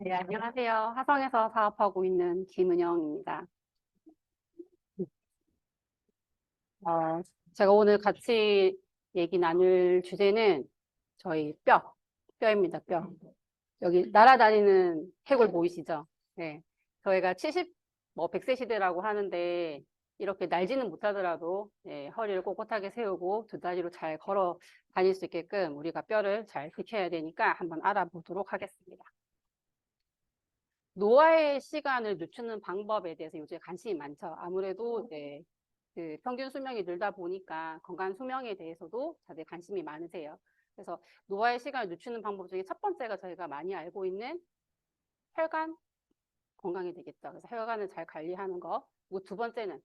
네, 안녕하세요. 화성에서 사업하고 있는 김은영입니다. 어, 제가 오늘 같이 얘기 나눌 주제는 저희 뼈입니다, 뼈. 여기 날아다니는 해골 보이시죠? 네. 저희가 100세 시대라고 하는데 이렇게 날지는 못하더라도 허리를 꼿꼿하게 세우고 두 다리로 잘 걸어 다닐 수 있게끔 우리가 뼈를 잘 지켜야 되니까 한번 알아보도록 하겠습니다. 노화의 시간을 늦추는 방법에 대해서 요즘에 관심이 많죠. 아무래도 이제 그 평균 수명이 늘다 보니까 건강 수명에 대해서도 다들 관심이 많으세요. 그래서 노화의 시간을 늦추는 방법 중에 첫 번째가 저희가 많이 알고 있는 혈관 건강이 되겠죠. 그래서 혈관을 잘 관리하는 거. 그리고 두 번째는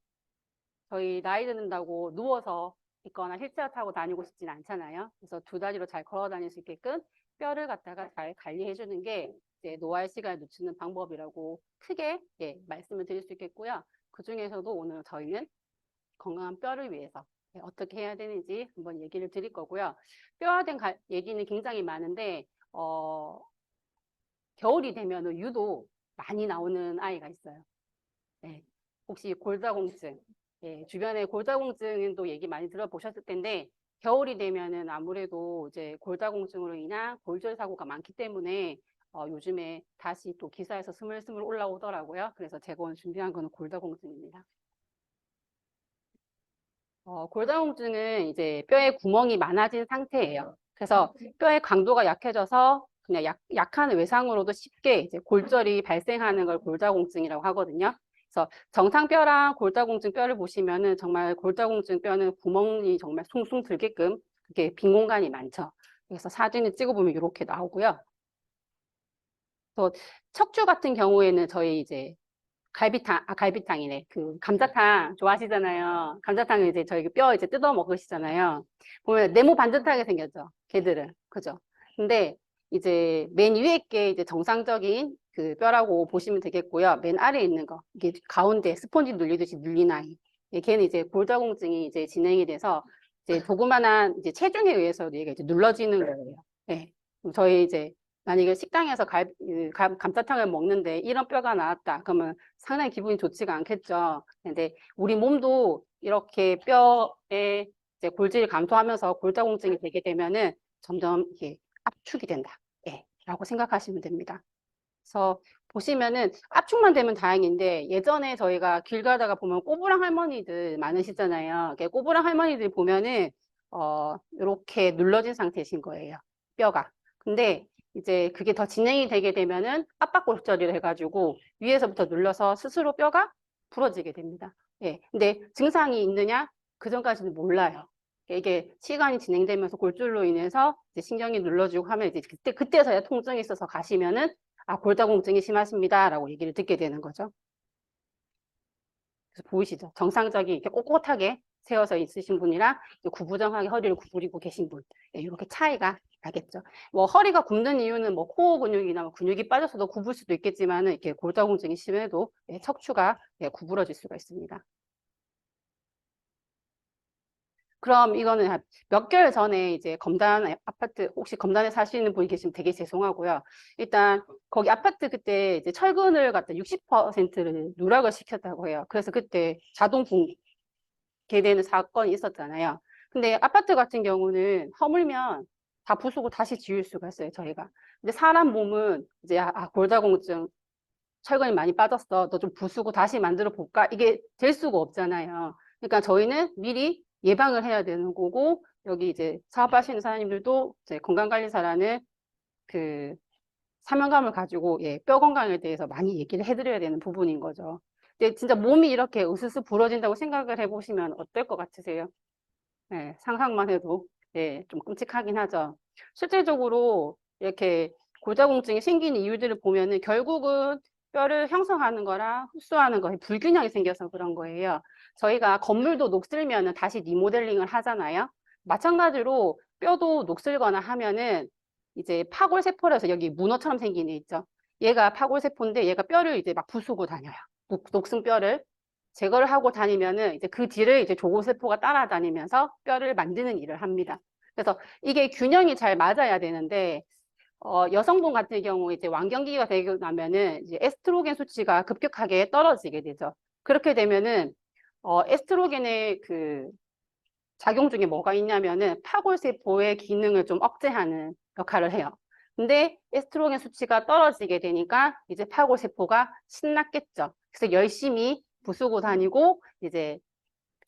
저희 나이 드는다고 누워서 있거나 휠체어 타고 다니고 싶진 않잖아요. 그래서 두 다리로 잘 걸어 다닐 수 있게끔 뼈를 갖다가 잘 관리해 주는 게 이제 노화의 시간을 늦추는 방법이라고 크게 말씀을 드릴 수 있겠고요. 그 중에서도 오늘 저희는 건강한 뼈를 위해서 어떻게 해야 되는지 한번 얘기를 드릴 거고요. 뼈와 된 얘기는 굉장히 많은데 겨울이 되면 유독 많이 나오는 아이가 있어요. 네. 혹시 골다공증, 주변에 골다공증은 또 얘기 많이 들어보셨을 텐데, 겨울이 되면은 아무래도 이제 골다공증으로 인한 골절 사고가 많기 때문에, 요즘에 다시 또 기사에서 스물스물 올라오더라고요. 그래서 제가 오늘 준비한 거는 골다공증입니다. 골다공증은 이제 뼈에 구멍이 많아진 상태예요. 그래서 뼈의 강도가 약해져서 그냥 약한 외상으로도 쉽게 이제 골절이 발생하는 걸 골다공증이라고 하거든요. 그래서 정상뼈랑 골다공증 뼈를 보시면은 정말 골다공증 뼈는 구멍이 정말 숭숭 들게끔 그게 빈 공간이 많죠. 그래서 사진을 찍어보면 이렇게 나오고요. 또 척추 같은 경우에는 저희 이제 갈비탕이네. 그 감자탕 좋아하시잖아요. 감자탕을 이제 저희 뼈 이제 뜯어 먹으시잖아요. 보면 네모 반듯하게 생겼죠. 걔들은. 그죠? 근데 이제 맨 위에 게 이제 정상적인 그 뼈라고 보시면 되겠고요. 맨 아래에 있는 거. 이게 가운데 스펀지 눌리듯이 눌린 아이. 걔는 이제 골다공증이 이제 진행이 돼서 이제 조그만한 이제 체중에 의해서 얘가 이제 눌러지는 거예요. 네. 저희 이제 만약에 식당에서 감자탕을 먹는데 이런 뼈가 나왔다. 그러면 상당히 기분이 좋지가 않겠죠. 근데 우리 몸도 이렇게 뼈에 이제 골질을 감소하면서 골다공증이 되게 되면은 점점 이게 압축이 된다. 라고 생각하시면 됩니다. 그래서 보시면은 압축만 되면 다행인데 예전에 저희가 길 가다가 보면 꼬부랑 할머니들 많으시잖아요. 꼬부랑 할머니들 보면은 이렇게 눌러진 상태이신 거예요. 뼈가. 근데 이제 그게 더 진행이 되게 되면은 압박골절을 해가지고 위에서부터 눌러서 스스로 뼈가 부러지게 됩니다. 근데 증상이 있느냐? 그 전까지는 몰라요. 이게 시간이 진행되면서 골절로 인해서 이제 신경이 눌러지고 하면 이제 그때서야 통증이 있어서 가시면은 골다공증이 심하십니다라고 얘기를 듣게 되는 거죠. 그래서 보이시죠? 정상적인 이렇게 꼿꼿하게 세워서 있으신 분이랑 구부정하게 허리를 구부리고 계신 분. 이렇게 차이가 나겠죠. 뭐 허리가 굽는 이유는 뭐 코어 근육이나 뭐 근육이 빠져서도 굽을 수도 있겠지만은 이렇게 골다공증이 심해도 척추가 구부러질 수가 있습니다. 그럼 이거는 몇 개월 전에 이제 검단 아파트 혹시 검단에 사시는 분이 계시면 되게 죄송하고요. 일단 거기 아파트 그때 이제 철근을 갖다 60%를 누락을 시켰다고 해요. 그래서 그때 자동 붕괴되는 사건이 있었잖아요. 근데 아파트 같은 경우는 허물면 다 부수고 다시 지을 수가 있어요, 저희가. 근데 사람 몸은 이제 골다공증 철근이 많이 빠졌어. 너 좀 부수고 다시 만들어 볼까? 이게 될 수가 없잖아요. 그러니까 저희는 미리 예방을 해야 되는 거고, 여기 이제 사업하시는 사장님들도 이제 건강관리사라는 그 사명감을 가지고 뼈 건강에 대해서 많이 얘기를 해드려야 되는 부분인 거죠. 근데 진짜 몸이 이렇게 으스스 부러진다고 생각을 해보시면 어떨 것 같으세요? 상상만 해도 좀 끔찍하긴 하죠. 실질적으로 이렇게 골다공증이 생기는 이유들을 보면은 결국은 뼈를 형성하는 거랑 흡수하는 거에 불균형이 생겨서 그런 거예요. 저희가 건물도 녹슬면은 다시 리모델링을 하잖아요. 마찬가지로 뼈도 녹슬거나 하면은 이제 파골세포라서 여기 문어처럼 생긴 애 있죠. 얘가 파골세포인데 얘가 뼈를 이제 막 부수고 다녀요. 녹슨 뼈를. 제거를 하고 다니면은 이제 그 뒤를 이제 조골세포가 따라다니면서 뼈를 만드는 일을 합니다. 그래서 이게 균형이 잘 맞아야 되는데 여성분 같은 경우 이제 완경기가 되고 나면은 이제 에스트로겐 수치가 급격하게 떨어지게 되죠. 그렇게 되면은 에스트로겐의 그 작용 중에 뭐가 있냐면은 파골세포의 기능을 좀 억제하는 역할을 해요. 근데 에스트로겐 수치가 떨어지게 되니까 이제 파골세포가 신났겠죠. 그래서 열심히 부수고 다니고 이제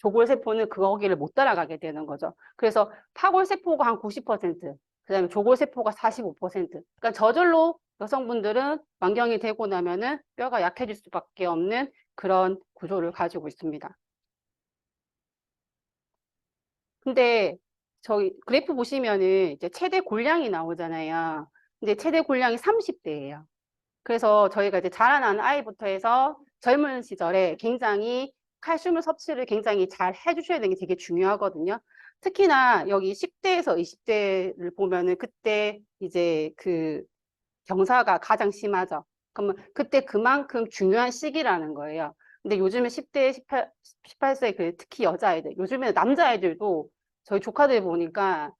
조골세포는 거기를 못 따라가게 되는 거죠. 그래서 파골세포가 한 90%, 그다음에 조골세포가 45%. 그러니까 저절로 여성분들은 완경이 되고 나면은 뼈가 약해질 수밖에 없는 그런 구조를 가지고 있습니다. 근데 저희 그래프 보시면은 이제 최대 골량이 나오잖아요. 근데 최대 골량이 30대예요. 그래서 저희가 이제 자라나는 아이부터 해서 젊은 시절에 굉장히 칼슘을 섭취를 굉장히 잘 해주셔야 되는 게 되게 중요하거든요. 특히나 여기 10대에서 20대를 보면은 그때 이제 그 경사가 가장 심하죠. 그러면 그때 그만큼 중요한 시기라는 거예요. 근데 요즘에 10대, 18세 그 특히 여자아이들, 요즘에 남자아이들도 저희 조카들 보니까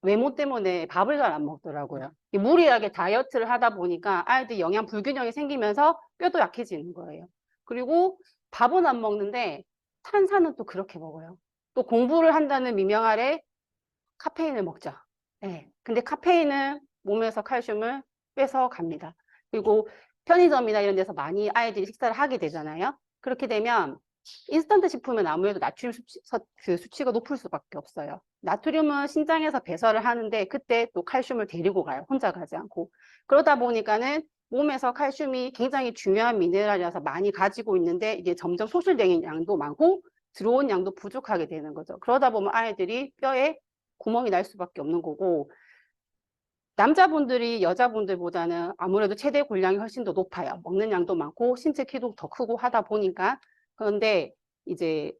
외모 때문에 밥을 잘 안 먹더라고요. 무리하게 다이어트를 하다 보니까 아이들 영양 불균형이 생기면서 뼈도 약해지는 거예요. 그리고 밥은 안 먹는데 탄산은 또 그렇게 먹어요. 또 공부를 한다는 미명 아래 카페인을 먹죠. 네. 근데 카페인은 몸에서 칼슘을 뺏어 갑니다. 그리고 편의점이나 이런 데서 많이 아이들이 식사를 하게 되잖아요. 그렇게 되면 인스턴트 식품은 아무래도 나트륨 그 수치가 높을 수밖에 없어요. 나트륨은 신장에서 배설을 하는데 그때 또 칼슘을 데리고 가요. 혼자 가지 않고. 그러다 보니까는 몸에서 칼슘이 굉장히 중요한 미네랄이라서 많이 가지고 있는데 이게 점점 소실되는 양도 많고 들어온 양도 부족하게 되는 거죠. 그러다 보면 아이들이 뼈에 구멍이 날 수밖에 없는 거고, 남자분들이 여자분들보다는 아무래도 최대 골량이 훨씬 더 높아요. 먹는 양도 많고 신체 키도 더 크고 하다 보니까. 그런데 이제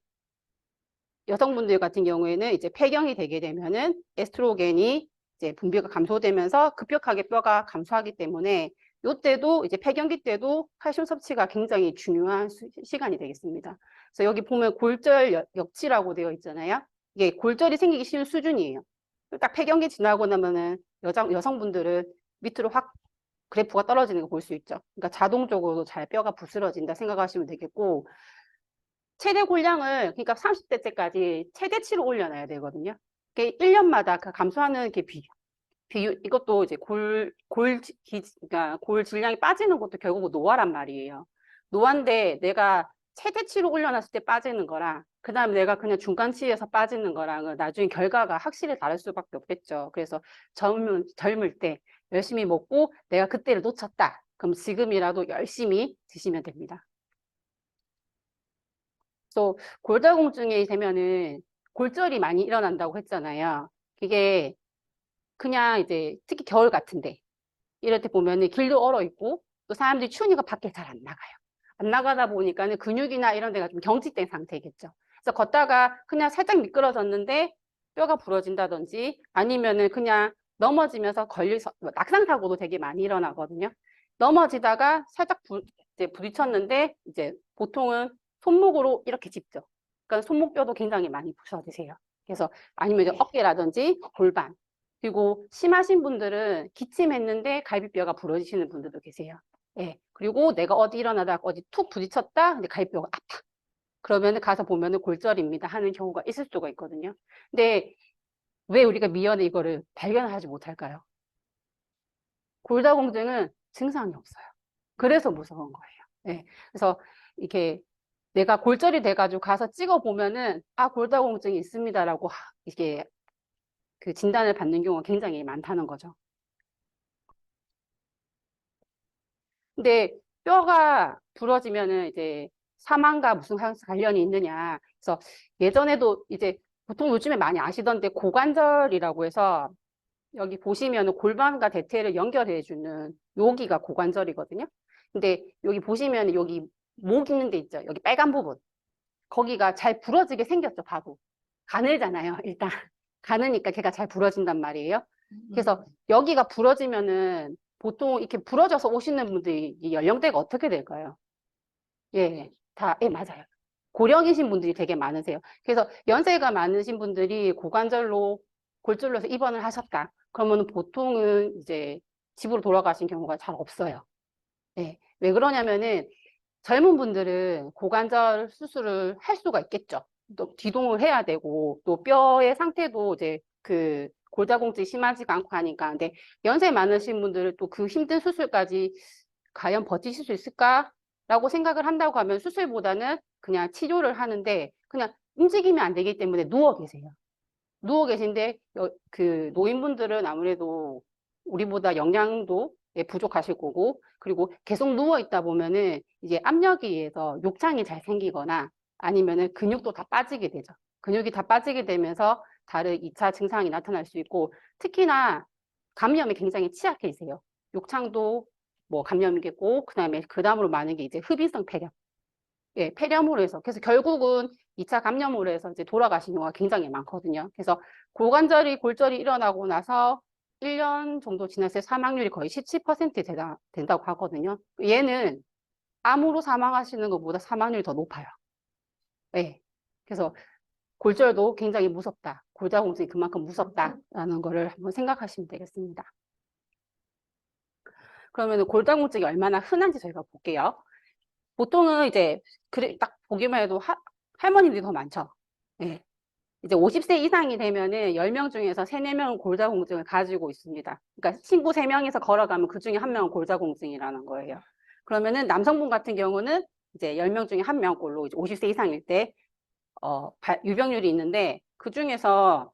여성분들 같은 경우에는 이제 폐경이 되게 되면은 에스트로겐이 이제 분비가 감소되면서 급격하게 뼈가 감소하기 때문에 이때도 이제 폐경기 때도 칼슘 섭취가 굉장히 중요한 시간이 되겠습니다. 그래서 여기 보면 골절 역치라고 되어 있잖아요. 이게 골절이 생기기 쉬운 수준이에요. 딱 폐경기 지나고 나면은 여성분들은 밑으로 확 그래프가 떨어지는 거 볼 수 있죠. 그러니까 자동적으로 잘 뼈가 부스러진다 생각하시면 되겠고, 최대 골량을 그러니까 30대 때까지 최대치로 올려놔야 되거든요. 그게 1년마다 그 감소하는 게 비율 이것도 이제 그러니까 골 질량이 빠지는 것도 결국 노화란 말이에요. 노화인데 내가 최대치로 올려놨을 때 빠지는 거랑 그다음에 내가 그냥 중간치에서 빠지는 거랑은 나중에 결과가 확실히 다를 수밖에 없겠죠. 그래서 젊을 때 열심히 먹고 내가 그때를 놓쳤다. 그럼 지금이라도 열심히 드시면 됩니다. 또 골다공증이 되면은 골절이 많이 일어난다고 했잖아요. 이게 그냥 이제 특히 겨울 같은데 이럴 때 보면은 길도 얼어 있고 또 사람들이 추우니까 밖에 잘 안 나가요. 안 나가다 보니까는 근육이나 이런 데가 좀 경직된 상태겠죠. 그래서 걷다가 그냥 살짝 미끄러졌는데 뼈가 부러진다든지 아니면은 그냥 넘어지면서 낙상 사고도 되게 많이 일어나거든요. 넘어지다가 살짝 이제 부딪혔는데 이제 보통은 손목으로 이렇게 짚죠. 그러니까 손목뼈도 굉장히 많이 부서지세요. 그래서 아니면 이제 어깨라든지 골반 그리고 심하신 분들은 기침했는데 갈비뼈가 부러지시는 분들도 계세요. 예. 그리고 내가 어디 일어나다 어디 툭 부딪혔다. 근데 갈비뼈가 아파. 그러면 가서 보면은 골절입니다 하는 경우가 있을 수가 있거든요. 근데 왜 우리가 미연에 이거를 발견하지 못할까요? 골다공증은 증상이 없어요. 그래서 무서운 거예요. 예. 그래서 이렇게 내가 골절이 돼가지고 가서 찍어보면은 아 골다공증이 있습니다라고 이게 그 진단을 받는 경우가 굉장히 많다는 거죠. 근데 뼈가 부러지면은 이제 사망과 무슨 관련이 있느냐. 그래서 예전에도 이제 보통 요즘에 많이 아시던데 고관절이라고 해서 여기 보시면은 골반과 대퇴를 연결해 주는 여기가 고관절이거든요. 근데 여기 보시면 여기 목 있는 데 있죠. 여기 빨간 부분. 거기가 잘 부러지게 생겼죠, 봐도. 가늘잖아요, 일단. 가느니까 걔가 잘 부러진단 말이에요. 그래서 여기가 부러지면은 보통 이렇게 부러져서 오시는 분들이 이 연령대가 어떻게 될까요? 예, 예, 맞아요. 고령이신 분들이 되게 많으세요. 그래서 연세가 많으신 분들이 골절로 해서 입원을 하셨다. 그러면 보통은 이제 집으로 돌아가신 경우가 잘 없어요. 네. 왜 그러냐면은 젊은 분들은 고관절 수술을 할 수가 있겠죠. 또 기동을 해야 되고 또 뼈의 상태도 이제 그 골다공증이 심하지가 않고 하니까. 근데 연세 많으신 분들은 또 그 힘든 수술까지 과연 버티실 수 있을까라고 생각을 한다고 하면 수술보다는 그냥 치료를 하는데 그냥 움직이면 안 되기 때문에 누워 계세요. 누워 계신데 그 노인분들은 아무래도 우리보다 영양도 부족하실 거고 그리고 계속 누워 있다 보면은 이제 압력에 의해서 욕창이 잘 생기거나 아니면은 근육도 다 빠지게 되죠. 근육이 다 빠지게 되면서 다른 2차 증상이 나타날 수 있고 특히나 감염에 굉장히 취약해지세요. 욕창도 뭐 감염이겠고 그다음으로 많은 게 이제 흡인성 폐렴. 예, 폐렴으로 해서. 그래서 결국은 2차 감염으로 해서 이제 돌아가신 경우가 굉장히 많거든요. 그래서 골절이 일어나고 나서 1년 정도 지났을 때 사망률이 거의 17% 된다고 하거든요. 얘는 암으로 사망하시는 것보다 사망률이 더 높아요. 예. 그래서 골절도 굉장히 무섭다. 골다공증이 그만큼 무섭다라는 거를 한번 생각하시면 되겠습니다. 그러면 골다공증이 얼마나 흔한지 저희가 볼게요. 보통은 이제 그래 딱 보기만 해도 할머니들이 더 많죠. 예. 이제 50세 이상이 되면은 10명 중에서 3, 4명은 골다공증을 가지고 있습니다. 그러니까 친구 3명에서 걸어가면 그 중에 1명은 골다공증이라는 거예요. 그러면은 남성분 같은 경우는 이제 10명 중에 1명꼴로 이제 50세 이상일 때 유병률이 있는데 그 중에서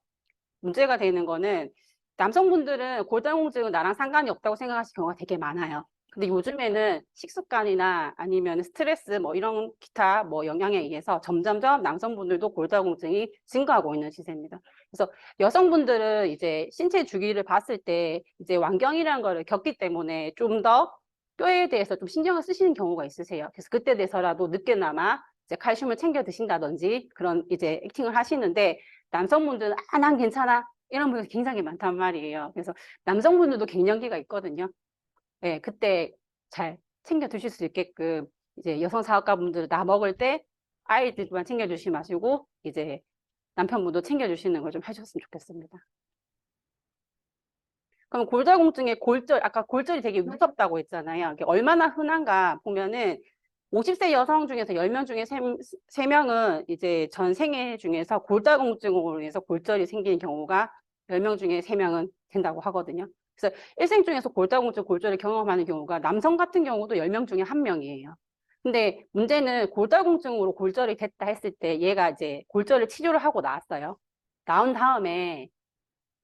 문제가 되는 거는 남성분들은 골다공증은 나랑 상관이 없다고 생각하시는 경우가 되게 많아요. 근데 요즘에는 식습관이나 아니면 스트레스 뭐 이런 기타 뭐 영향에 의해서 점점점 남성분들도 골다공증이 증가하고 있는 시세입니다. 그래서 여성분들은 이제 신체 주기를 봤을 때 이제 완경이라는 거를 겪기 때문에 좀 더 뼈에 대해서 좀 신경을 쓰시는 경우가 있으세요. 그래서 그때 돼서라도 늦게나마 이제 칼슘을 챙겨 드신다든지 그런 이제 액팅을 하시는데 남성분들은 난 괜찮아 이런 분들 굉장히 많단 말이에요. 그래서 남성분들도 갱년기가 있거든요. 네, 그때 잘 챙겨 드실 수 있게끔 이제 여성 사업가분들 나 먹을 때 아이들만 챙겨 주시 마시고 이제 남편분도 챙겨 주시는 걸 좀 해줬으면 좋겠습니다. 그럼 골다공증의 아까 골절이 되게 무섭다고 했잖아요. 이게 얼마나 흔한가 보면은 50세 여성 중에서 10명 중에 3명은 이제 전 생애 중에서 골다공증으로 인해서 골절이 생기는 경우가 10명 중에 3명은 된다고 하거든요. 그래서 일생 중에서 골절을 경험하는 경우가 남성 같은 경우도 10명 중에 1명이에요. 근데 문제는 골다공증으로 골절이 됐다 했을 때 얘가 이제 골절을 치료를 하고 나왔어요. 나온 다음에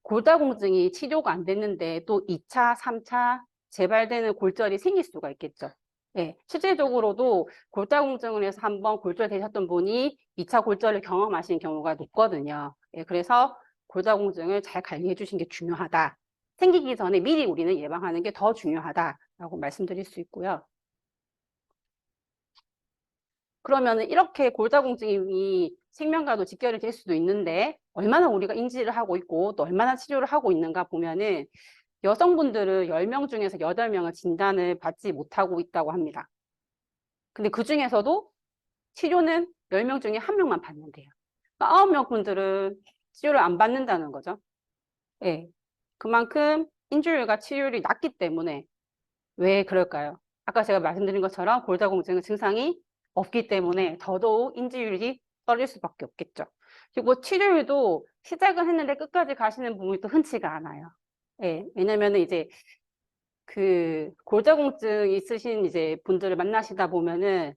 골다공증이 치료가 안 됐는데 또 2차, 3차 재발되는 골절이 생길 수가 있겠죠. 예, 실제적으로도 골다공증을 해서 한번 골절되셨던 분이 2차 골절을 경험하신 경우가 높거든요. 예, 그래서 골다공증을 잘 관리해 주신 게 중요하다. 생기기 전에 미리 우리는 예방하는 게 더 중요하다라고 말씀드릴 수 있고요. 그러면은 이렇게 골다공증이 생명과도 직결이 될 수도 있는데 얼마나 우리가 인지를 하고 있고 또 얼마나 치료를 하고 있는가 보면은 여성분들은 10명 중에서 8명은 진단을 받지 못하고 있다고 합니다. 근데 그 중에서도 치료는 10명 중에 1명만 받는데요. 9명 분들은 치료를 안 받는다는 거죠. 예. 그만큼 인주율과 치료율이 낮기 때문에 왜 그럴까요? 아까 제가 말씀드린 것처럼 골다공증은 증상이 없기 때문에 더더욱 인지율이 떨어질 수밖에 없겠죠. 그리고 치료율도 시작은 했는데 끝까지 가시는 분이 또 흔치가 않아요. 예, 왜냐면은 이제 그 골다공증 있으신 이제 분들을 만나시다 보면은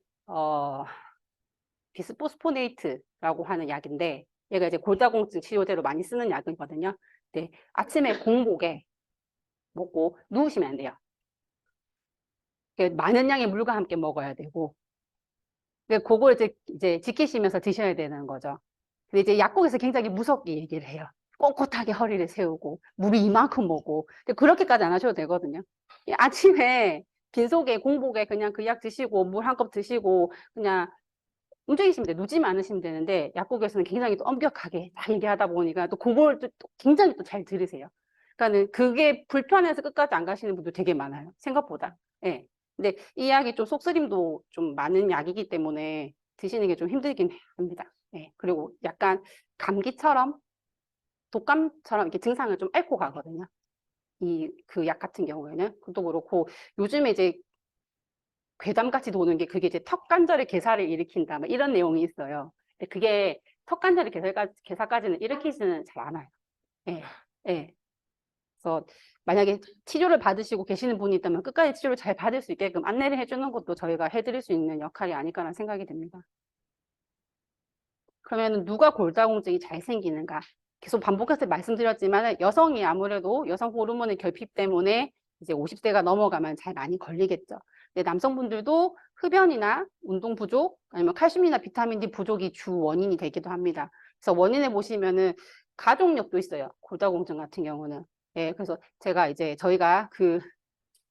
비스포스포네이트라고 하는 약인데 얘가 이제 골다공증 치료제로 많이 쓰는 약이거든요. 네, 아침에 공복에 먹고 누우시면 안 돼요. 많은 양의 물과 함께 먹어야 되고 그걸 이제 지키시면서 드셔야 되는 거죠. 근데 이제 약국에서 굉장히 무섭게 얘기를 해요. 꼿꼿하게 허리를 세우고 물이 이만큼 먹고 근데 그렇게까지 안 하셔도 되거든요. 아침에 빈속에 공복에 그냥 그 약 드시고 물 한 컵 드시고 그냥 움직이시면 돼요. 누지만 않으시면 되는데 약국에서는 굉장히 또 엄격하게 다 얘기하다 보니까 또 그걸 또 굉장히 또 잘 들으세요. 그러니까는 그게 불편해서 끝까지 안 가시는 분도 되게 많아요. 생각보다. 예. 근데 이 약이 좀 속쓰림도 좀 많은 약이기 때문에 드시는 게 좀 힘들긴 합니다. 예. 그리고 약간 감기처럼 독감처럼 이렇게 증상을 좀 앓고 가거든요. 그 약 같은 경우에는. 그것도 그렇고, 요즘에 이제 괴담같이 도는 게 그게 이제 턱관절의 괴사를 일으킨다. 막 이런 내용이 있어요. 근데 그게 턱관절의 괴사까지는 일으키지는 잘 않아요. 예, 예. 그래서 만약에 치료를 받으시고 계시는 분이 있다면 끝까지 치료를 잘 받을 수 있게끔 안내를 해주는 것도 저희가 해드릴 수 있는 역할이 아닐까라는 생각이 듭니다. 그러면 누가 골다공증이 잘 생기는가? 계속 반복해서 말씀드렸지만 여성이 아무래도 여성 호르몬의 결핍 때문에 이제 50대가 넘어가면 잘 많이 걸리겠죠. 근데 남성분들도 흡연이나 운동 부족 아니면 칼슘이나 비타민 D 부족이 주 원인이 되기도 합니다. 그래서 원인을 보시면은 가족력도 있어요. 골다공증 같은 경우는. 예, 그래서 제가 이제 저희가 그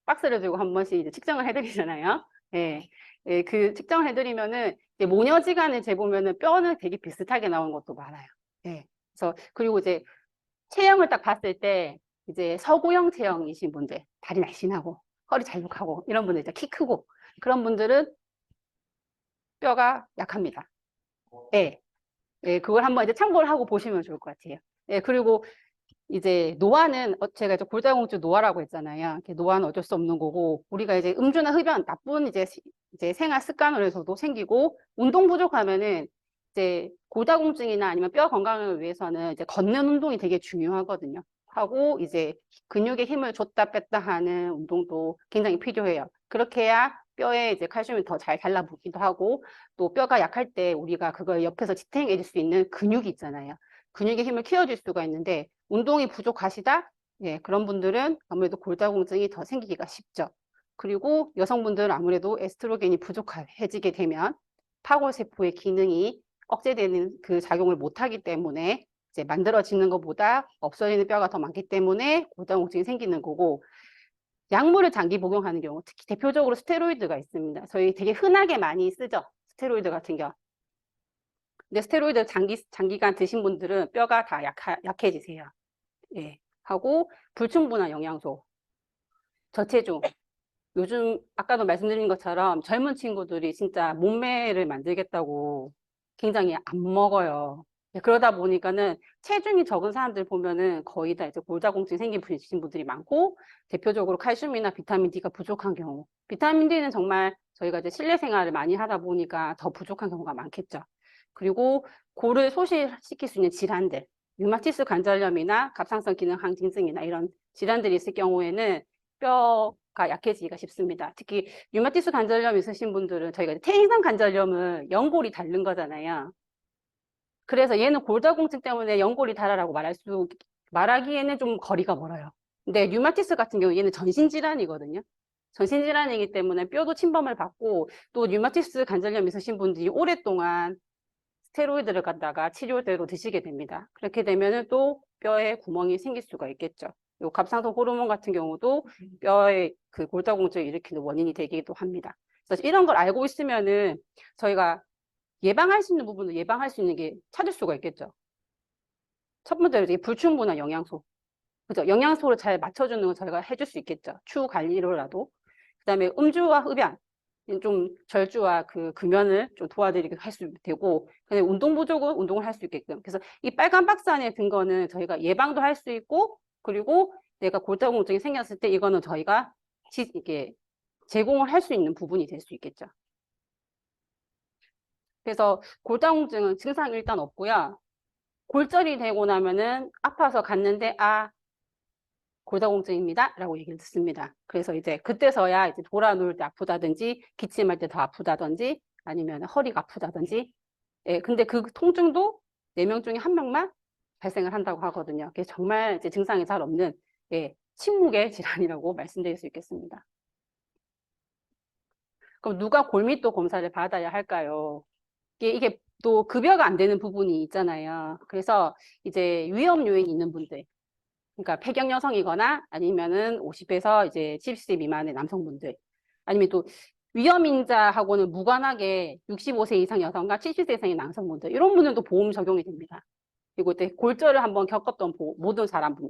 박스를 들고 한 번씩 이제 측정을 해드리잖아요. 예, 예, 그 측정을 해드리면은 이제 모녀지간을 재보면은 뼈는 되게 비슷하게 나온 것도 많아요. 예, 그래서 그리고 이제 체형을 딱 봤을 때 이제 서구형 체형이신 분들, 다리 날씬하고 허리 잘록하고 이런 분들, 이제 키 크고 그런 분들은 뼈가 약합니다. 예, 예, 그걸 한번 이제 참고를 하고 보시면 좋을 것 같아요. 예, 그리고 이제 노화는 제가 이제 골다공증 노화라고 했잖아요. 노화는 어쩔 수 없는 거고 우리가 이제 음주나 흡연 나쁜 이제 생활 습관으로서도 생기고 운동 부족하면은 이제 골다공증이나 아니면 뼈 건강을 위해서는 이제 걷는 운동이 되게 중요하거든요. 하고 이제 근육에 힘을 줬다 뺐다 하는 운동도 굉장히 필요해요. 그렇게 해야 뼈에 이제 칼슘이 더 잘 달라붙기도 하고 또 뼈가 약할 때 우리가 그걸 옆에서 지탱해 줄 수 있는 근육이 있잖아요. 근육의 힘을 키워줄 수가 있는데 운동이 부족하시다? 예, 그런 분들은 아무래도 골다공증이 더 생기기가 쉽죠. 그리고 여성분들은 아무래도 에스트로겐이 부족해지게 되면 파골세포의 기능이 억제되는 그 작용을 못하기 때문에 이제 만들어지는 것보다 없어지는 뼈가 더 많기 때문에 골다공증이 생기는 거고 약물을 장기 복용하는 경우 특히 대표적으로 스테로이드가 있습니다. 저희 되게 흔하게 많이 쓰죠. 스테로이드 같은 경우. 근데 스테로이드 장기간 드신 분들은 뼈가 다 약해지세요. 예. 하고 불충분한 영양소, 저체중. 요즘 아까도 말씀드린 것처럼 젊은 친구들이 진짜 몸매를 만들겠다고 굉장히 안 먹어요. 예, 그러다 보니까는 체중이 적은 사람들 보면은 거의 다 이제 골다공증 생긴 분들이 많고 대표적으로 칼슘이나 비타민 D가 부족한 경우. 비타민 D는 정말 저희가 이제 실내 생활을 많이 하다 보니까 더 부족한 경우가 많겠죠. 그리고 고를 소실시킬 수 있는 질환들, 류마티스 관절염이나 갑상선 기능 항진증이나 이런 질환들이 있을 경우에는 뼈가 약해지기가 쉽습니다. 특히 류마티스 관절염 있으신 분들은 저희가 퇴행성 관절염은 연골이 닳는 거잖아요. 그래서 얘는 골다공증 때문에 연골이 닳아라고 말하기에는 좀 거리가 멀어요. 근데 류마티스 같은 경우 얘는 전신질환이거든요. 전신질환이기 때문에 뼈도 침범을 받고 또 류마티스 관절염 있으신 분들이 오랫동안 스테로이드를 갖다가 치료대로 드시게 됩니다. 그렇게 되면은 또 뼈에 구멍이 생길 수가 있겠죠. 그리고 갑상선 호르몬 같은 경우도 뼈에 그 골다공증을 일으키는 원인이 되기도 합니다. 그래서 이런 걸 알고 있으면은 저희가 예방할 수 있는 부분을 예방할 수 있는 게 찾을 수가 있겠죠. 첫 번째로 이제 불충분한 영양소. 그죠? 영양소를 잘 맞춰주는 건 저희가 해줄 수 있겠죠. 추후 관리로라도. 그 다음에 음주와 흡연. 좀 절주와 그 금연을 좀 도와드리게 할 수 되고, 근데 운동 부족은 운동을 할 수 있게끔. 그래서 이 빨간 박스 안에 든 거는 저희가 예방도 할 수 있고, 그리고 내가 골다공증이 생겼을 때 이거는 저희가 이게 제공을 할 수 있는 부분이 될 수 있겠죠. 그래서 골다공증은 증상이 일단 없고요. 골절이 되고 나면은 아파서 갔는데, 아, 골다공증입니다. 라고 얘기를 듣습니다. 그래서 이제 그때서야 이제 돌아 누울 때 아프다든지, 기침할 때 더 아프다든지, 아니면 허리가 아프다든지. 예, 근데 그 통증도 4명 중에 1명만 발생을 한다고 하거든요. 그게 정말 이제 증상이 잘 없는, 예, 침묵의 질환이라고 말씀드릴 수 있겠습니다. 그럼 누가 골밀도 검사를 받아야 할까요? 이게 또 급여가 안 되는 부분이 있잖아요. 그래서 이제 위험 요인이 있는 분들, 그러니까 폐경 여성이거나 아니면은 50에서 이제 70세 미만의 남성분들, 아니면 또 위험인자하고는 무관하게 65세 이상 여성과 70세 이상의 남성분들, 이런 분들도 보험 적용이 됩니다. 그리고 또 골절을 한번 겪었던 모든 사람분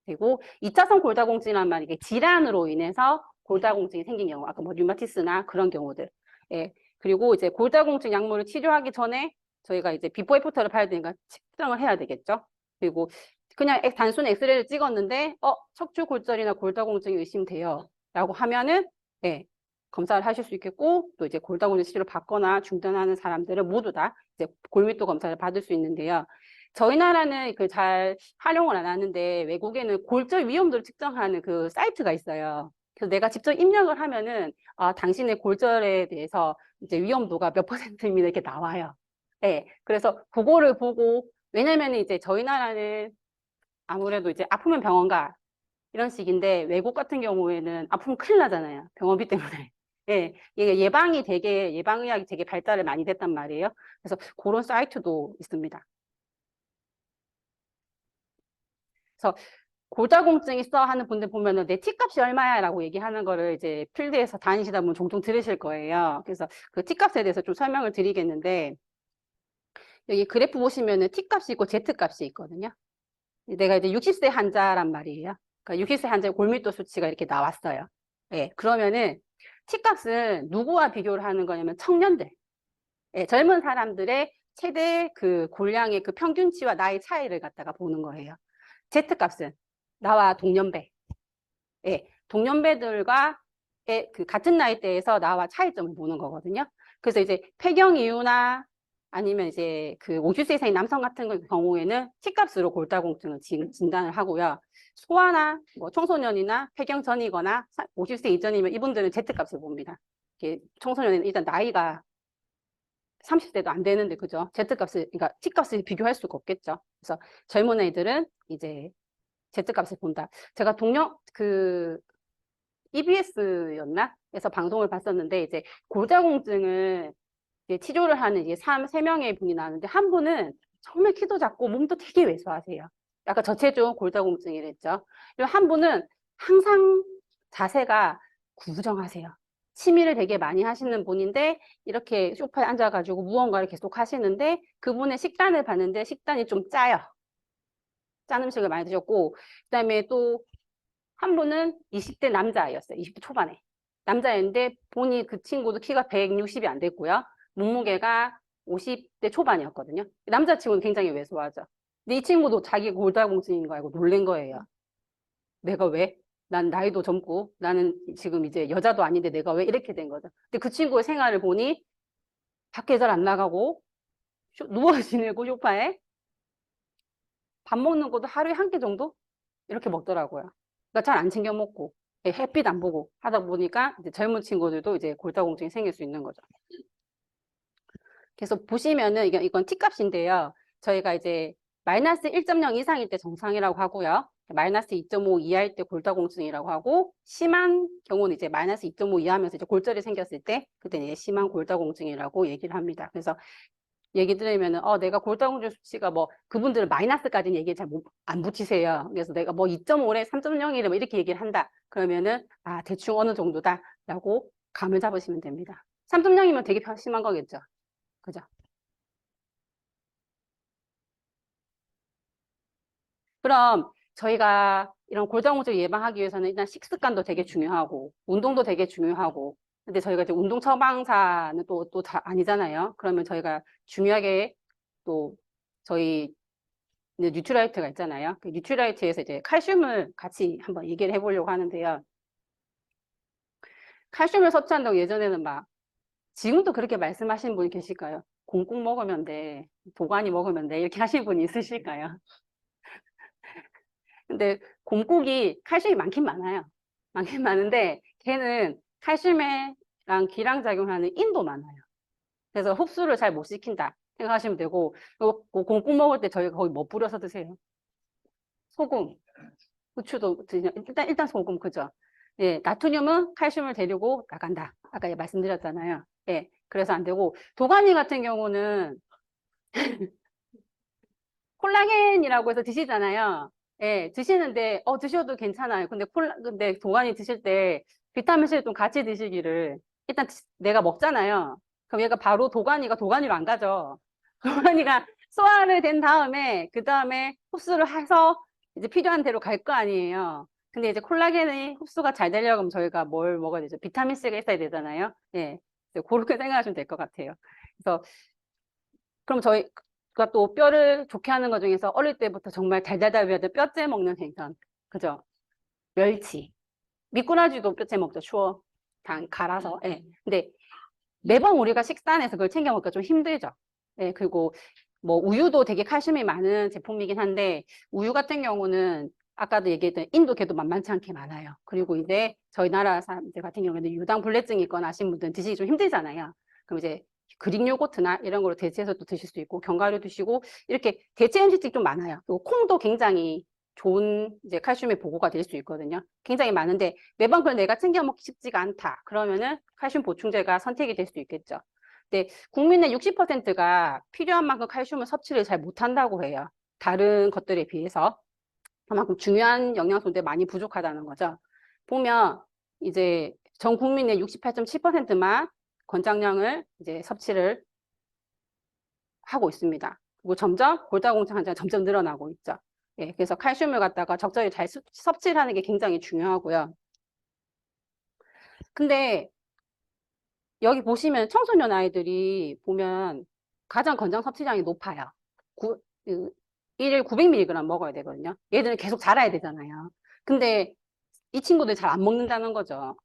되고, 2차성 골다공증이란 말이 이게 질환으로 인해서 골다공증이 생긴 경우, 아까 뭐 류마티스나 그런 경우들. 예. 그리고 이제 골다공증 약물을 치료하기 전에 저희가 이제 비포 애프터를 봐야 되니까 측정을 해야 되겠죠. 그리고 그냥 단순 엑스레이를 찍었는데 척추 골절이나 골다공증이 의심돼요 라고 하면은 네, 검사를 하실 수 있겠고, 또 이제 골다공증 치료를 받거나 중단하는 사람들은 모두 다 이제 골밀도 검사를 받을 수 있는데요. 저희 나라는 그 잘 활용을 안 하는데 외국에는 골절 위험도를 측정하는 그 사이트가 있어요. 그래서 내가 직접 입력을 하면은 당신의 골절에 대해서 이제 위험도가 몇 %입니다 이렇게 나와요. 네, 그래서 그거를 보고, 왜냐면 이제 저희 나라는 아무래도 이제 아프면 병원 가 이런 식인데, 외국 같은 경우에는 아프면 큰일 나잖아요. 병원비 때문에. 예, 이게 예방의학이 되게 발달을 많이 됐단 말이에요. 그래서 그런 사이트도 있습니다. 그래서 골다공증 있어 하는 분들 보면은 내 티값이 얼마야 라고 얘기하는 거를 이제 필드에서 다니시다 보면 종종 들으실 거예요. 그래서 그 티값에 대해서 좀 설명을 드리겠는데, 여기 그래프 보시면은 티값이 있고 Z값이 있거든요. 내가 이제 60세 환자란 말이에요. 그러니까 60세 환자의 골밀도 수치가 이렇게 나왔어요. 예, 그러면은 T값은 누구와 비교를 하는 거냐면 청년들. 예, 젊은 사람들의 최대 그 골량의 그 평균치와 나이 차이를 갖다가 보는 거예요. Z값은 나와 동년배. 예, 동년배들과 그 같은 나이대에서 나와 차이점을 보는 거거든요. 그래서 이제 폐경 이후나 아니면 이제 그 50세 이상의 남성 같은 경우에는 T값으로 골다공증을 진단을 하고요. 소아나 뭐 청소년이나 폐경 전이거나 50세 이전이면 이분들은 Z값을 봅니다. 청소년은 일단 나이가 30대도 안 되는데, 그죠? Z값을, 그러니까 T값을 비교할 수가 없겠죠. 그래서 젊은 애들은 이제 Z값을 본다. 제가 EBS였나? 에서 방송을 봤었는데, 이제 골다공증을 이제 치료를 하는 이제 세 명의 분이 나왔는데, 한 분은 정말 키도 작고 몸도 되게 왜소하세요. 약간 저체중 골다공증이랬죠. 그리고 한 분은 항상 자세가 구부정하세요. 취미를 되게 많이 하시는 분인데, 이렇게 소파에 앉아가지고 무언가를 계속 하시는데, 그분의 식단을 봤는데 식단이 좀 짜요. 짠 음식을 많이 드셨고, 그다음에 또 한 분은 20대 남자였어요. 20대 초반에. 남자였는데 본인 그 친구도 키가 160이 안 됐고요. 몸무게가 50대 초반이었거든요. 남자친구는 굉장히 왜소하죠. 근데 이 친구도 자기 골다공증인 거 알고 놀란 거예요. 내가 왜? 난 나이도 젊고 나는 지금 이제 여자도 아닌데 내가 왜 이렇게 된 거죠. 근데 그 친구의 생활을 보니 밖에 잘 안 나가고 누워 지내고 소파에 밥 먹는 것도 하루에 한 끼 정도 이렇게 먹더라고요. 그러니까 잘 안 챙겨 먹고 햇빛 안 보고 하다 보니까 이제 젊은 친구들도 이제 골다공증이 생길 수 있는 거죠. 그래서 보시면은 이건 T값인데요. 저희가 이제 마이너스 1.0 이상일 때 정상이라고 하고요. 마이너스 2.5 이하일 때 골다공증이라고 하고, 심한 경우는 이제 마이너스 2.5 이하면서 이제 골절이 생겼을 때 그때는 이제 심한 골다공증이라고 얘기를 합니다. 그래서 얘기 들으면은 내가 골다공증 수치가 뭐, 그분들은 마이너스까지는 얘기 잘 안 붙이세요. 그래서 내가 뭐 2.5래 3.0이래 뭐 이렇게 얘기를 한다 그러면은 대충 어느 정도다라고 감을 잡으시면 됩니다. 3.0이면 되게 심한 거겠죠. 그죠? 그럼 저희가 이런 골다공증 예방하기 위해서는 일단 식습관도 되게 중요하고 운동도 되게 중요하고, 근데 저희가 이제 운동 처방사는 또 아니잖아요. 그러면 저희가 중요하게 또 저희 이제 뉴트라이트가 있잖아요. 그 뉴트라이트에서 이제 칼슘을 같이 한번 얘기를 해보려고 하는데요. 칼슘을 섭취한다고 예전에는 막, 지금도 그렇게 말씀하시는 분이 계실까요? 콩국 먹으면 돼, 도가니 먹으면 돼, 이렇게 하시는 분이 있으실까요? 근데 곰국이 칼슘이 많긴 많아요. 많긴 많은데 걔는 칼슘이랑 기량작용하는 인도 많아요. 그래서 흡수를 잘 못 시킨다 생각하시면 되고, 곰국 먹을 때 저희가 거의 뭐 뿌려서 드세요? 소금, 후추도 드시냐? 일단 소금, 그죠? 예, 나트륨은 칼슘을 데리고 나간다. 아까 말씀드렸잖아요. 예, 그래서 안 되고, 도가니 같은 경우는 콜라겐이라고 해서 드시잖아요. 예, 드시는데, 드셔도 괜찮아요. 근데 도가니 드실 때 비타민C를 좀 같이 드시기를. 일단 내가 먹잖아요. 그럼 얘가 바로 도가니로 안 가죠. 도가니가 소화를 된 다음에, 그 다음에 흡수를 해서 이제 필요한 대로 갈 거 아니에요. 근데 이제 콜라겐이 흡수가 잘 되려면 저희가 뭘 먹어야 되죠? 비타민C가 있어야 되잖아요. 예. 그렇게 생각하시면 될 것 같아요. 그래서, 그럼 그러니까 또 뼈를 좋게 하는 것 중에서 어릴 때부터 정말 달달달 배웠던 뼈째 먹는 생선. 그죠? 멸치. 미꾸라지도 뼈째 먹죠. 추어. 갈아서. 예. 근데 매번 우리가 식단에서 그걸 챙겨 먹기가 좀 힘들죠. 예. 그리고 뭐 우유도 되게 칼슘이 많은 제품이긴 한데 우유 같은 경우는 아까도 얘기했던 인도 개도 만만치 않게 많아요. 그리고 이제 저희 나라 사람들 같은 경우에는 유당불내증이 있거나 하신 분들은 드시기 좀 힘들잖아요. 그럼 이제 그릭 요거트나 이런 거로 대체해서 또 드실 수 있고 견과류 드시고 이렇게 대체 음식들이 좀 많아요. 그리고 콩도 굉장히 좋은 이제 칼슘의 보고가 될 수 있거든요. 굉장히 많은데 매번 그걸 내가 챙겨 먹기 쉽지가 않다. 그러면은 칼슘 보충제가 선택이 될 수 있겠죠. 근데 국민의 60%가 필요한 만큼 칼슘을 섭취를 잘 못한다고 해요. 다른 것들에 비해서. 그만큼 중요한 영양소인데 많이 부족하다는 거죠. 보면 이제 전 국민의 68.7%만 권장량을 이제 섭취를 하고 있습니다. 그리고 점점 골다공증 환자가 점점 늘어나고 있죠. 예, 그래서 칼슘을 갖다가 적절히 잘 섭취를 하는 게 굉장히 중요하고요. 근데 여기 보시면 청소년 아이들이 보면 가장 권장 섭취량이 높아요. 일일 900mg 먹어야 되거든요. 얘들은 계속 자라야 되잖아요. 근데 이 친구들 잘 안 먹는다는 거죠.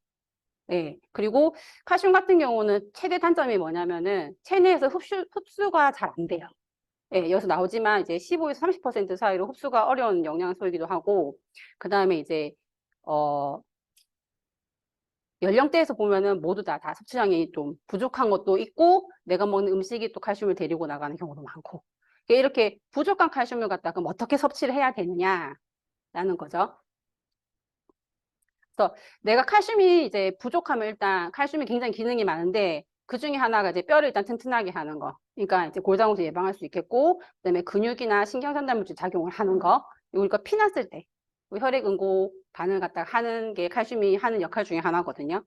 네. 그리고 칼슘 같은 경우는 최대 단점이 뭐냐면은 체내에서 흡수가 잘 안 돼요. 예, 여기서 나오지만 이제 15에서 30% 사이로 흡수가 어려운 영양소이기도 하고, 그 다음에 이제, 연령대에서 보면은 모두 다 섭취량이 좀 부족한 것도 있고, 내가 먹는 음식이 또 칼슘을 데리고 나가는 경우도 많고. 이렇게 부족한 칼슘을 갖다가 그럼 어떻게 섭취를 해야 되느냐라는 거죠. 그래서 내가 칼슘이 이제 부족하면 일단 칼슘이 굉장히 기능이 많은데 그 중에 하나가 이제 뼈를 일단 튼튼하게 하는 거. 그러니까 이제 골다공증 예방할 수 있겠고, 그다음에 근육이나 신경전달물질 작용을 하는 거. 우리가 피났을 때 혈액 응고 반응을 갖다가 하는 게 칼슘이 하는 역할 중에 하나거든요.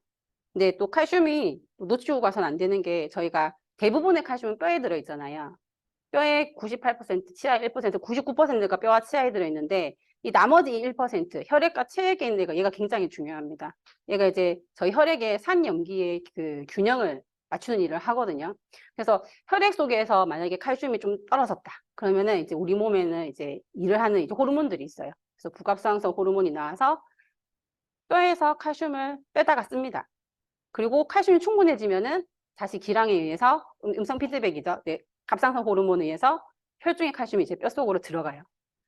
근데 또 칼슘이 놓치고 가서는 안 되는 게 저희가 대부분의 칼슘은 뼈에 들어 있잖아요. 뼈의 98%, 치아 1%, 99%가 뼈와 치아에 들어있는데 이 나머지 1%, 혈액과 체액에 있는 얘가 굉장히 중요합니다. 얘가 이제 저희 혈액의 산염기의 그 균형을 맞추는 일을 하거든요. 그래서 혈액 속에서 만약에 칼슘이 좀 떨어졌다. 그러면은 이제 우리 몸에는 이제 일을 하는 이제 호르몬들이 있어요. 그래서 부갑상선 호르몬이 나와서 뼈에서 칼슘을 빼다가 씁니다. 그리고 칼슘이 충분해지면은 다시 기량에 의해서 음성 피드백이죠. 네, 갑상선 호르몬에 의해서 혈중의 칼슘이 이제 뼛속으로 들어가요.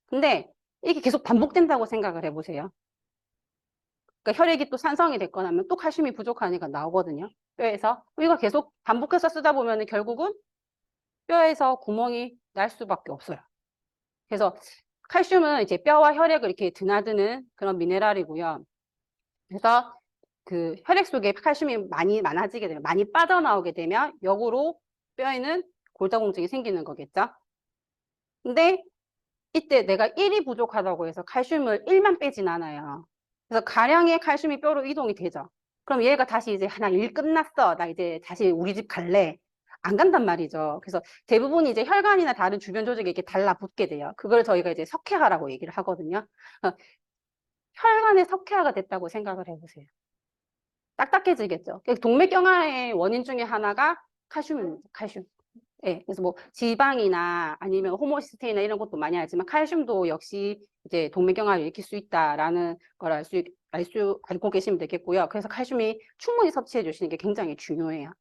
근데 이게 계속 반복된다고 생각을 해보세요. 그러니까 혈액이 또 산성이 됐거나 하면 또 칼슘이 부족하니까 나오거든요. 뼈에서. 이거 계속 반복해서 쓰다 보면 결국은 뼈에서 구멍이 날 수밖에 없어요. 그래서 칼슘은 이제 뼈와 혈액을 이렇게 드나드는 그런 미네랄이고요. 그래서 그 혈액 속에 칼슘이 많아지게 되면, 많이 빠져나오게 되면 역으로 뼈에는 골다공증이 생기는 거겠죠. 근데 이때 내가 1이 부족하다고 해서 칼슘을 1만 빼진 않아요. 그래서 가량의 칼슘이 뼈로 이동이 되죠. 그럼 얘가 다시 이제 하나 일 끝났어. 나 이제 다시 우리 집 갈래. 안 간단 말이죠. 그래서 대부분 이제 혈관이나 다른 주변 조직에 이렇게 달라붙게 돼요. 그걸 저희가 이제 석회화라고 얘기를 하거든요. 혈관에 석회화가 됐다고 생각을 해보세요. 딱딱해지겠죠. 동맥경화의 원인 중에 하나가 칼슘입니다. 칼슘. 예, 그래서 뭐 지방이나 아니면 호모시스테인이나 이런 것도 많이 알지만 칼슘도 역시 이제 동맥경화를 일으킬 수 있다라는 걸 알고 계시면 되겠고요. 그래서 칼슘이 충분히 섭취해 주시는 게 굉장히 중요해요.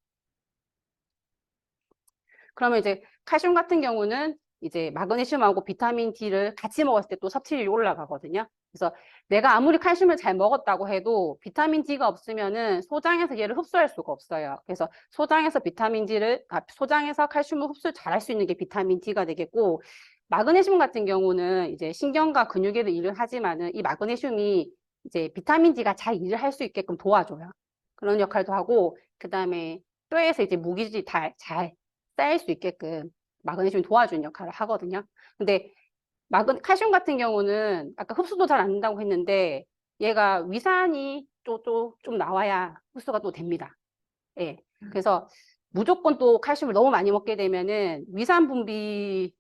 그러면 이제 칼슘 같은 경우는 이제 마그네슘하고 비타민 D를 같이 먹었을 때 또 섭취율이 올라가거든요. 그래서 내가 아무리 칼슘을 잘 먹었다고 해도 비타민 D가 없으면은 소장에서 얘를 흡수할 수가 없어요. 그래서 소장에서 칼슘을 흡수 잘 할 수 있는 게 비타민 D가 되겠고, 마그네슘 같은 경우는 이제 신경과 근육에도 일을 하지만은 이 마그네슘이 이제 비타민 D가 잘 일을 할 수 있게끔 도와줘요. 그런 역할도 하고, 그 다음에 뼈에서 이제 무기질이 잘 쌓일 수 있게끔 마그네슘이 도와주는 역할을 하거든요. 근데 칼슘 같은 경우는 아까 흡수도 잘 안 된다고 했는데 얘가 위산이 좀 나와야 흡수가 또 됩니다. 예. 그래서 무조건 또 칼슘을 너무 많이 먹게 되면은 위산 분비를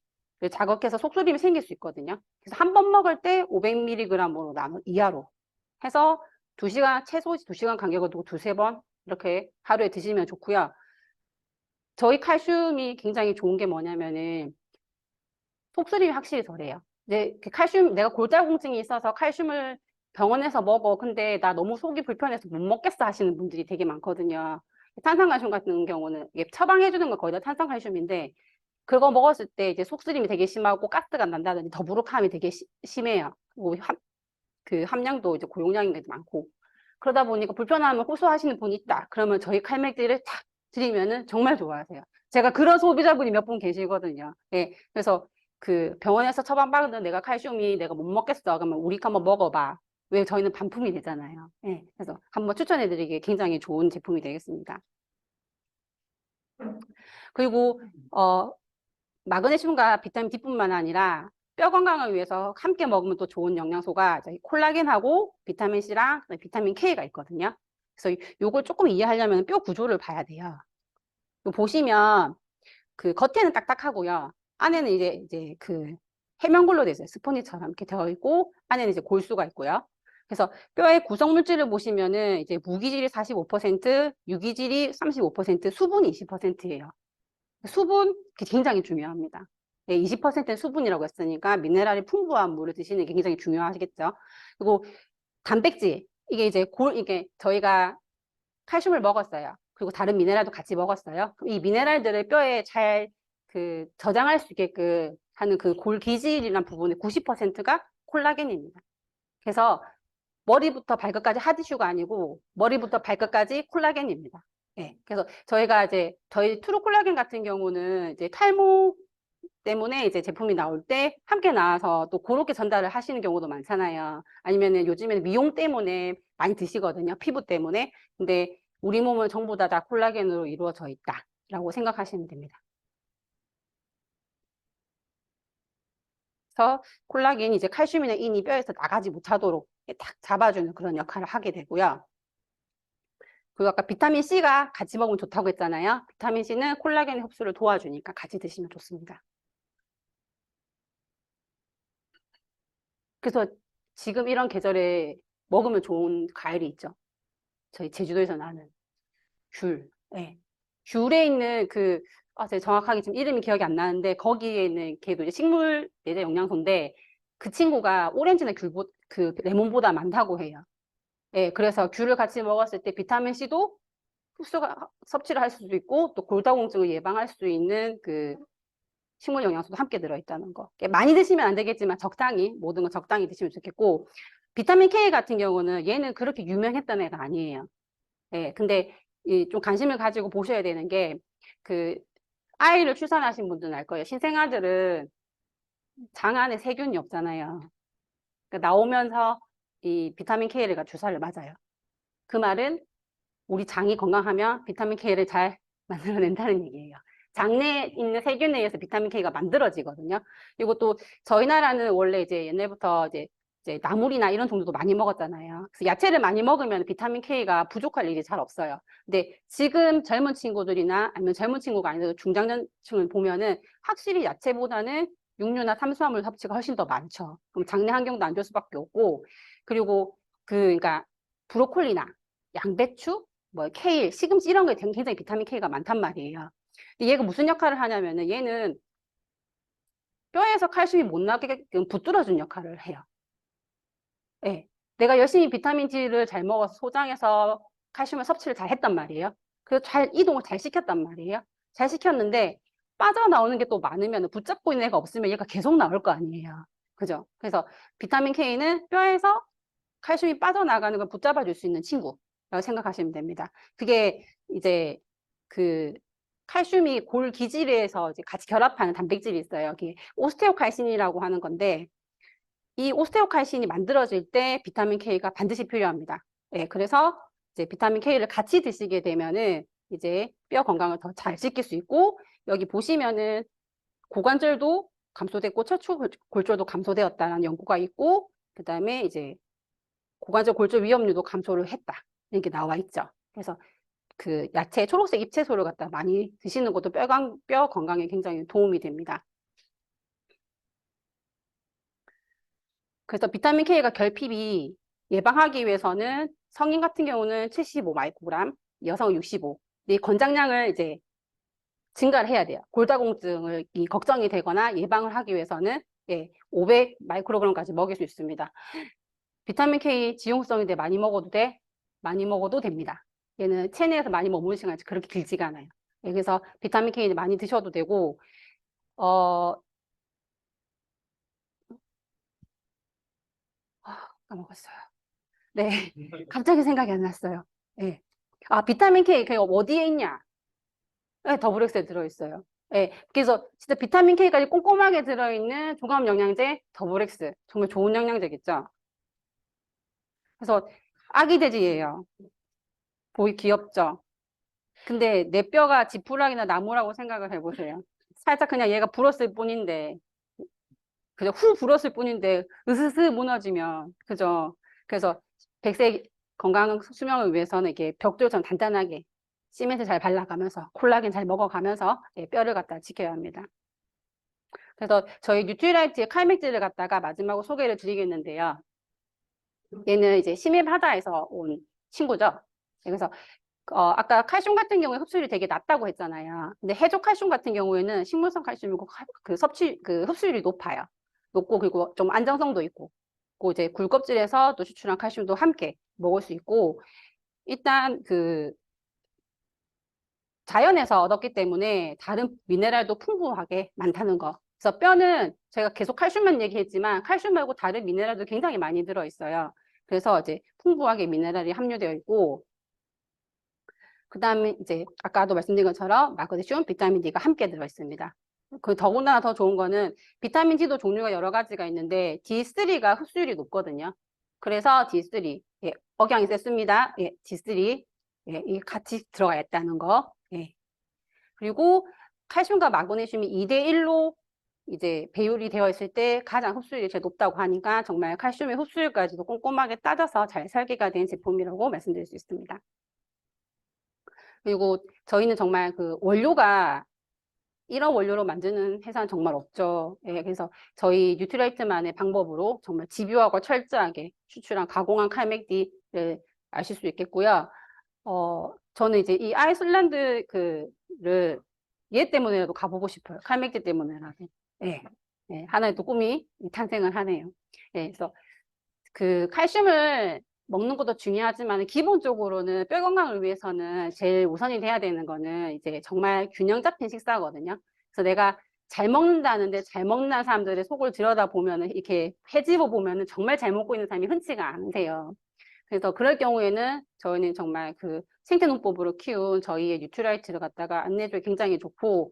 자극해서 속쓰림이 생길 수 있거든요. 그래서 한 번 먹을 때 500mg으로 이하로 해서 최소 2시간 간격을 두고 두세 번 이렇게 하루에 드시면 좋고요. 저희 칼슘이 굉장히 좋은 게 뭐냐면은 속쓰림이 확실히 덜해요. 이제 그 칼슘, 내가 골다공증이 있어서 칼슘을 병원에서 먹어. 근데 나 너무 속이 불편해서 못 먹겠어 하시는 분들이 되게 많거든요. 탄산칼슘 같은 경우는 이게 처방해주는 건 거의 다 탄산칼슘인데 그거 먹었을 때 이제 속쓰림이 되게 심하고 가스가 난다든지 더부룩함이 되게 심해요. 그리고 그 함량도 이제 고용량인 게 많고 그러다 보니까 불편함을 호소하시는 분이 있다. 그러면 저희 칼맥주를 탁 드리면은 정말 좋아하세요. 제가 그런 소비자분이 몇 분 계시거든요. 예, 그래서 그 병원에서 처방받은 내가 칼슘이 내가 못 먹겠어. 그러면 우리 거 한번 먹어봐. 왜 저희는 반품이 되잖아요. 예, 그래서 한번 추천해드리기에 굉장히 좋은 제품이 되겠습니다. 그리고 마그네슘과 비타민 D뿐만 아니라 뼈 건강을 위해서 함께 먹으면 또 좋은 영양소가 저희 콜라겐하고 비타민 C랑 비타민 K가 있거든요. 그래서 요걸 조금 이해하려면 뼈 구조를 봐야 돼요. 요 보시면 그 겉에는 딱딱하고요. 안에는 이제 그 해면골로 되어 있어요. 스포니처럼 이렇게 되어 있고 안에는 이제 골수가 있고요. 그래서 뼈의 구성 물질을 보시면은 이제 무기질이 45%, 유기질이 35%, 수분이 20%예요. 수분 굉장히 중요합니다. 네, 20%는 수분이라고 했으니까 미네랄이 풍부한 물을 드시는 게 굉장히 중요하시겠죠. 그리고 단백질 이게 저희가 칼슘을 먹었어요. 그리고 다른 미네랄도 같이 먹었어요. 이 미네랄들을 뼈에 잘 그 저장할 수 있게끔 하는 그 골기질이라는 부분의 90%가 콜라겐입니다. 그래서 머리부터 발끝까지 하드슈가 아니고 머리부터 발끝까지 콜라겐입니다. 네, 그래서 저희가 이제 저희 트루 콜라겐 같은 경우는 이제 탈모 때문에 이제 제품이 나올 때 함께 나와서 또 그렇게 전달을 하시는 경우도 많잖아요. 아니면은 요즘에는 미용 때문에 많이 드시거든요. 피부 때문에. 근데 우리 몸은 전부 다 콜라겐으로 이루어져 있다라고 생각하시면 됩니다. 그래서 콜라겐이 이제 칼슘이나 인이 뼈에서 나가지 못하도록 딱 잡아주는 그런 역할을 하게 되고요. 그리고 아까 비타민 C가 같이 먹으면 좋다고 했잖아요. 비타민 C는 콜라겐 흡수를 도와주니까 같이 드시면 좋습니다. 그래서 지금 이런 계절에 먹으면 좋은 과일이 있죠. 저희 제주도에서 나는 귤. 네. 귤에 있는 제가 정확하게 지금 이름이 기억이 안 나는데 거기에 있는 걔도 이제 식물 내재 영양소인데 그 친구가 오렌지나 그 레몬보다 많다고 해요. 예, 그래서 귤을 같이 먹었을 때 비타민 C도 섭취를 할 수도 있고 또 골다공증을 예방할 수 있는 그 식물 영양소도 함께 들어있다는 거. 많이 드시면 안 되겠지만 적당히 모든 거 적당히 드시면 좋겠고 비타민 K 같은 경우는 얘는 그렇게 유명했던 애가 아니에요. 예, 근데 좀 관심을 가지고 보셔야 되는 게 그 아이를 출산하신 분들은 알 거예요. 신생아들은 장 안에 세균이 없잖아요. 그러니까 나오면서 이 비타민 K를 주사를 맞아요. 그 말은 우리 장이 건강하면 비타민 K를 잘 만들어낸다는 얘기예요. 장내에 있는 세균에 의해서 비타민 K가 만들어지거든요. 그리고 또 저희 나라는 원래 이제 옛날부터 이제 나물이나 이런 종류도 많이 먹었잖아요. 그래서 야채를 많이 먹으면 비타민 K가 부족할 일이 잘 없어요. 근데 지금 젊은 친구들이나 아니면 젊은 친구가 아니라도 중장년층을 보면은 확실히 야채보다는 육류나 탄수화물 섭취가 훨씬 더 많죠. 그럼 장내 환경도 안 좋을 수밖에 없고 그리고 그러니까 브로콜리나 양배추 뭐 케일, 시금치 이런 거에 굉장히 비타민 K가 많단 말이에요. 근데 얘가 무슨 역할을 하냐면은 얘는 뼈에서 칼슘이 못 나게끔 붙들어준 역할을 해요. 예. 내가 열심히 비타민 D를 잘 먹어서 소장해서 칼슘을 섭취를 잘 했단 말이에요. 그래서 잘 이동을 잘 시켰단 말이에요. 잘 시켰는데 빠져나오는 게 또 많으면 붙잡고 있는 애가 없으면 얘가 계속 나올 거 아니에요. 그죠? 그래서 비타민 K는 뼈에서 칼슘이 빠져나가는 걸 붙잡아 줄 수 있는 친구라고 생각하시면 됩니다. 그게 이제 그 칼슘이 골 기질에서 이제 같이 결합하는 단백질이 있어요. 여기 오스테오칼신이라고 하는 건데 이 오스테오칼신이 만들어질 때 비타민 K가 반드시 필요합니다. 네, 그래서 이제 비타민 K를 같이 드시게 되면은 이제 뼈 건강을 더 잘 지킬 수 있고 여기 보시면은 고관절도 감소됐고 척추골절도 감소되었다는 연구가 있고 그다음에 이제 고관절 골절 위험률도 감소를 했다. 이렇게 나와 있죠. 그래서 그 야채, 초록색 잎채소를 갖다 많이 드시는 것도 뼈 건강에 굉장히 도움이 됩니다. 그래서 비타민 K가 결핍이 예방하기 위해서는 성인 같은 경우는 75 마이크로그램, 여성은 65. 이 권장량을 이제 증가를 해야 돼요. 골다공증을 걱정이 되거나 예방을 하기 위해서는 500 마이크로그램까지 먹일 수 있습니다. 비타민 K 지용성인데 많이 먹어도 돼? 많이 먹어도 됩니다. 얘는 체내에서 많이 머무는 시간이 그렇게 길지가 않아요. 그래서 비타민 K는 많이 드셔도 되고, 까먹었어요. 네, 갑자기 생각이 안 났어요. 네. 비타민 K 그 어디에 있냐? 네, 더블엑스에 들어있어요. 네, 그래서 진짜 비타민 K까지 꼼꼼하게 들어있는 종합 영양제 더블엑스 정말 좋은 영양제겠죠. 그래서 아기 돼지예요. 보기 귀엽죠. 근데 내 뼈가 지푸라기나 나무라고 생각을 해보세요. 살짝 그냥 얘가 불었을 뿐인데, 그죠? 후 불었을 뿐인데 으스스 무너지면, 그죠? 그래서 100세 건강 수명을 위해서는 이렇게 벽돌처럼 단단하게 시멘트 잘 발라가면서 콜라겐 잘 먹어가면서 뼈를 갖다 지켜야 합니다. 그래서 저희 뉴트리라이트의 칼맥질을 갖다가 마지막으로 소개를 드리겠는데요. 얘는 이제 심해바다에서 온 친구죠. 그래서 아까 칼슘 같은 경우에 흡수율이 되게 낮다고 했잖아요. 근데 해조 칼슘 같은 경우에는 식물성 칼슘이고 그 흡수율이 높아요. 높고 그리고 좀 안정성도 있고, 그 이제 굴껍질에서 또 추출한 칼슘도 함께 먹을 수 있고, 일단 그 자연에서 얻었기 때문에 다른 미네랄도 풍부하게 많다는 거. 그래서 뼈는 제가 계속 칼슘만 얘기했지만 칼슘 말고 다른 미네랄도 굉장히 많이 들어 있어요. 그래서 이제 풍부하게 미네랄이 함유되어 있고, 그 다음에 이제 아까도 말씀드린 것처럼 마그네슘, 비타민 D가 함께 들어있습니다. 그 더군다나 더 좋은 거는 비타민 D도 종류가 여러 가지가 있는데 D3가 흡수율이 높거든요. 그래서 D3 억양이 셌습니다. D3 이 같이 들어가 있다는 거. 그리고 칼슘과 마그네슘이 2대1로 이제 배율이 되어 있을 때 가장 흡수율이 제일 높다고 하니까 정말 칼슘의 흡수율까지도 꼼꼼하게 따져서 잘 설계가 된 제품이라고 말씀드릴 수 있습니다. 그리고 저희는 정말 그 원료가 이런 원료로 만드는 회사는 정말 없죠. 그래서 저희 뉴트라이트만의 방법으로 정말 집요하고 철저하게 추출한 가공한 칼맥디를 아실 수 있겠고요. 저는 이제 이 아이슬란드 그를 얘 때문에라도 가보고 싶어요. 칼맥디 때문에라도. 하나의 또 꿈이 탄생을 하네요. 그래서 그 칼슘을 먹는 것도 중요하지만 기본적으로는 뼈 건강을 위해서는 제일 우선이 돼야 되는 거는 이제 정말 균형 잡힌 식사거든요. 그래서 내가 잘 먹는다는데 잘 먹는 사람들의 속을 들여다보면은 이렇게 헤집어 보면은 정말 잘 먹고 있는 사람이 흔치가 않으세요. 그래서 그럴 경우에는 저희는 정말 그 생태농법으로 키운 저희의 뉴트라이트를 갖다가 안내줘도 굉장히 좋고,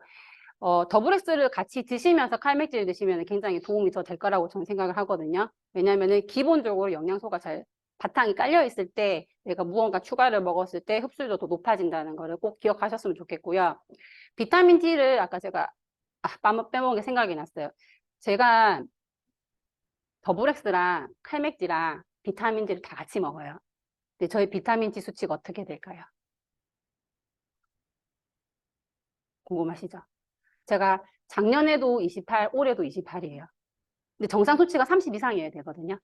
더블엑스를 같이 드시면서 칼맥질을 드시면 굉장히 도움이 더 될 거라고 저는 생각을 하거든요. 왜냐하면 기본적으로 영양소가 잘 바탕이 깔려 있을 때 내가 무언가 추가를 먹었을 때 흡수율도 더 높아진다는 거를 꼭 기억하셨으면 좋겠고요. 비타민 D를 아까 제가 빼먹은 게 생각이 났어요. 제가 더블엑스랑 칼맥질랑 비타민 D를 다 같이 먹어요. 근데 저희 비타민 D 수치가 어떻게 될까요? 궁금하시죠? 제가 작년에도 28, 올해도 28이에요. 근데 정상 수치가 30 이상이어야 되거든요.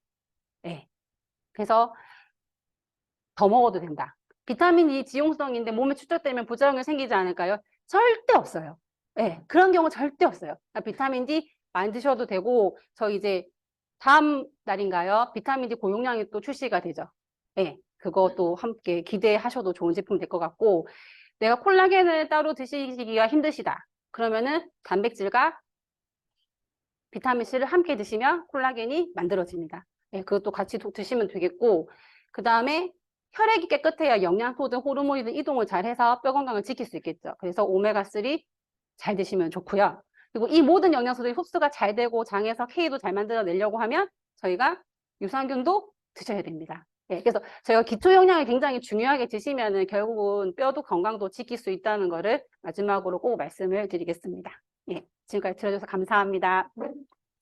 그래서 더 먹어도 된다. 비타민 D 지용성인데 몸에 축적되면 부작용이 생기지 않을까요? 절대 없어요. 그런 경우 절대 없어요. 그러니까 비타민 D 많이 드셔도 되고, 저 이제 다음 날인가요? 비타민 D 고용량이 또 출시가 되죠. 그것도 함께 기대하셔도 좋은 제품 될 것 같고, 내가 콜라겐을 따로 드시기가 힘드시다. 그러면은 단백질과 비타민C를 함께 드시면 콜라겐이 만들어집니다. 그것도 같이 드시면 되겠고, 그 다음에 혈액이 깨끗해야 영양소든 호르몬이든 이동을 잘 해서 뼈 건강을 지킬 수 있겠죠. 그래서 오메가3 잘 드시면 좋고요. 그리고 이 모든 영양소들이 흡수가 잘 되고 장에서 K도 잘 만들어내려고 하면 저희가 유산균도 드셔야 됩니다. 그래서 저희가 기초 영양을 굉장히 중요하게 드시면은 결국은 뼈도 건강도 지킬 수 있다는 거를 마지막으로 꼭 말씀을 드리겠습니다. 지금까지 들어줘서 감사합니다.